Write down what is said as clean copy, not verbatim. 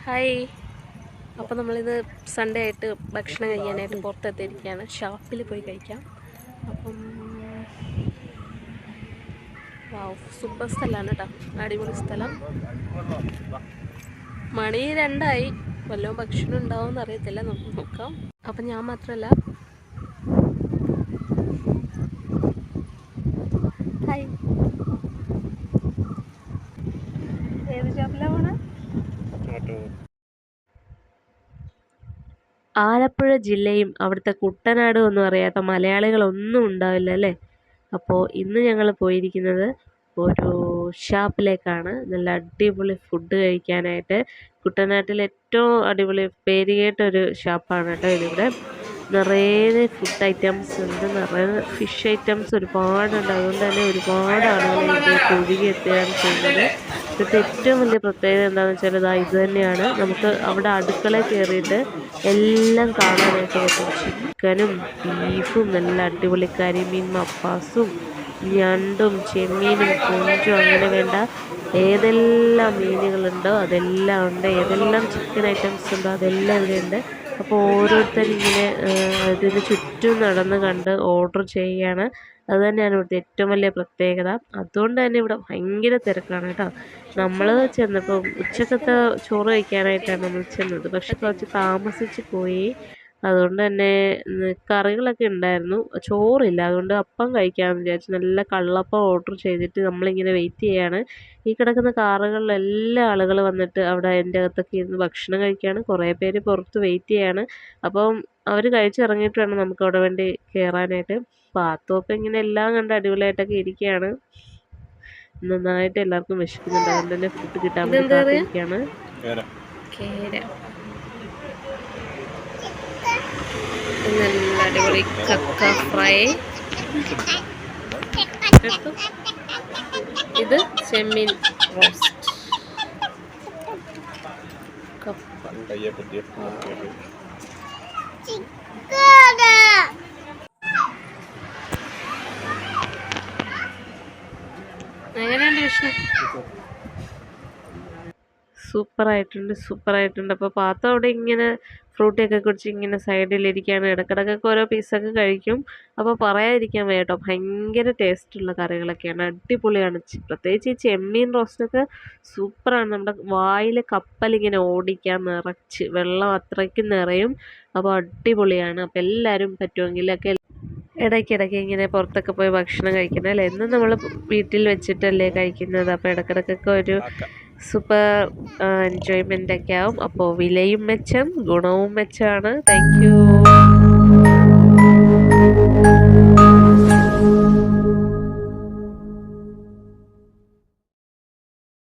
Hi. അപ്പോൾ നമ്മളിത് Sunday ആയിട്ട് ഭക്ഷണം കഴിക്കാനായിട്ട് പുറത്തെത്തിയിരിക്കുകയാണ്. ഷാപ്പിൽ പോയി കഴിക്കാം. അപ്പം സൂപ്പർ സ്ഥലമാണ് കേട്ടോ, അടിപൊളി സ്ഥലം. മണി 2 വല്ലതും ഭക്ഷണം ഉണ്ടാവുമെന്ന് അറിയത്തില്ല, നമുക്ക് നോക്കാം. അപ്പം ഞാൻ മാത്രമല്ല, ഹായ്. ഏത് ഷാപ്പിലാണ് പോണേ? ആലപ്പുഴ ജില്ലയും അവിടുത്തെ കുട്ടനാടും ഒന്നും അറിയാത്ത മലയാളികളൊന്നും ഉണ്ടാവില്ല അല്ലേ. അപ്പോൾ ഇന്ന് ഞങ്ങൾ പോയിരിക്കുന്നത് ഒരു ഷാപ്പിലേക്കാണ്. നല്ല അടിപൊളി ഫുഡ് കഴിക്കാനായിട്ട്. കുട്ടനാട്ടിൽ ഏറ്റവും അടിപൊളി പേരുകേട്ടൊരു ഷാപ്പാണ് കേട്ടോ ഇതിവിടെ. നിറയെ ഫുഡ് ഐറ്റംസ് ഉണ്ട്, നിറയെ ഫിഷ് ഐറ്റംസ് ഒരുപാടുണ്ട്. അതുകൊണ്ട് തന്നെ ഒരുപാട് ആളുകൾ ഇതിലേക്ക് ഒഴുകി എത്തുകയാണ് ചെയ്യുന്നത്. ഇവിടുത്തെ ഏറ്റവും വലിയ പ്രത്യേകത എന്താണെന്ന് വെച്ചാൽ ഇത് തന്നെയാണ്. നമുക്ക് അവിടെ അടുക്കളയിൽ കയറിയിട്ട് എല്ലാം കാണാനായിട്ട് പറ്റും. ചിക്കനും ബീഫും, നല്ല അടിപൊളി കരിമീൻ മപ്പാസും ഞണ്ടും ചെമ്മീനും കൊഞ്ചും, അങ്ങനെ വേണ്ട ഏതെല്ലാം മീനുകളുണ്ടോ അതെല്ലാം ഉണ്ട്. ഏതെല്ലാം ചിക്കൻ ഐറ്റംസ് ഉണ്ടോ അതെല്ലാം ഇവിടെ ഉണ്ട്. അപ്പോൾ ഓരോരുത്തരും ഇങ്ങനെ ഇതിന് ചുറ്റും നടന്ന് കണ്ട് ഓർഡർ ചെയ്യുകയാണ്. അത് തന്നെയാണ് ഇവിടുത്തെ ഏറ്റവും വലിയ പ്രത്യേകത. അതുകൊണ്ട് തന്നെ ഇവിടെ ഭയങ്കര തിരക്കാണ് കേട്ടോ. നമ്മൾ ചെന്നപ്പോൾ ഉച്ചക്കത്തെ ചോറ് കഴിക്കാനായിട്ടാണ് നമ്മൾ ചെന്നത്, പക്ഷെ കുറച്ച് താമസിച്ച് പോയി. അതുകൊണ്ട് തന്നെ കറികളൊക്കെ ഉണ്ടായിരുന്നു, ചോറില്ല. അതുകൊണ്ട് അപ്പം കഴിക്കാമെന്ന് വിചാരിച്ചു. നല്ല കള്ളപ്പം ഓർഡർ ചെയ്തിട്ട് നമ്മളിങ്ങനെ വെയിറ്റ് ചെയ്യാണ്. ഈ കിടക്കുന്ന കാറുകളിൽ എല്ലാ ആളുകൾ വന്നിട്ട് അവിടെ എൻ്റെ അകത്തൊക്കെ ഇരുന്ന് ഭക്ഷണം കഴിക്കുകയാണ്. കുറേ പേര് പുറത്ത് വെയിറ്റ് ചെയ്യാണ്. അപ്പം അവർ കഴിച്ചിറങ്ങിയിട്ട് വേണം നമുക്ക് അവിടെ വേണ്ടി കയറാനായിട്ട്. പാത്തോപ്പം ഇങ്ങനെ എല്ലാം കണ്ട് അടിപൊളിയായിട്ടൊക്കെ ഇരിക്കുകയാണ്. നന്നായിട്ട് എല്ലാവർക്കും വിശക്കുന്നുണ്ട്, അതുകൊണ്ട് തന്നെ ഫുഡ് കിട്ടാൻ വേണ്ടി കാത്തിരിക്കുകയാണ്. നല്ല അടിപൊളി കക്ക ഫ്രൈ, ഇത് ചെമ്മീൻ റോസ്റ്റ്, എങ്ങനെയുണ്ട് വിഷ്ണു? സൂപ്പറായിട്ടുണ്ട്. അപ്പോൾ പാത്രം അവിടെ ഇങ്ങനെ ഫ്രൂട്ടിയൊക്കെ കുടിച്ച് ഇങ്ങനെ സൈഡിലിരിക്കുകയാണ്. ഇടയ്ക്കിടയ്ക്കൊക്കെ ഓരോ പീസൊക്കെ കഴിക്കും. അപ്പോൾ പറയാതിരിക്കാൻ വയ്യ കേട്ടോ, ഭയങ്കര ടേസ്റ്റുള്ള കറികളൊക്കെയാണ്, അടിപൊളിയാണ്. പ്രത്യേകിച്ച് ഈ ചെമ്മീൻ റോസ്റ്റൊക്കെ സൂപ്പറാണ്. നമ്മുടെ വായിൽ കപ്പലിങ്ങനെ ഓടിക്കാൻ നിറച്ച് വെള്ളം അത്രയ്ക്കും നിറയും. അപ്പോൾ അടിപൊളിയാണ്. അപ്പോൾ എല്ലാവരും പറ്റുമെങ്കിലൊക്കെ ഇടയ്ക്കിടയ്ക്ക് ഇങ്ങനെ പുറത്തൊക്കെ പോയി ഭക്ഷണം കഴിക്കണം അല്ലേ. എന്നും നമ്മൾ വീട്ടിൽ വെച്ചിട്ടല്ലേ കഴിക്കുന്നത്. അപ്പോൾ ഇടയ്ക്കിടയ്ക്കൊക്കെ ഒരു സൂപ്പർ എൻജോയ്മെൻ്റ് ഒക്കെ ആവും. അപ്പോൾ വിലയും മെച്ചം, ഗുണവും മെച്ചമാണ്. Thank you.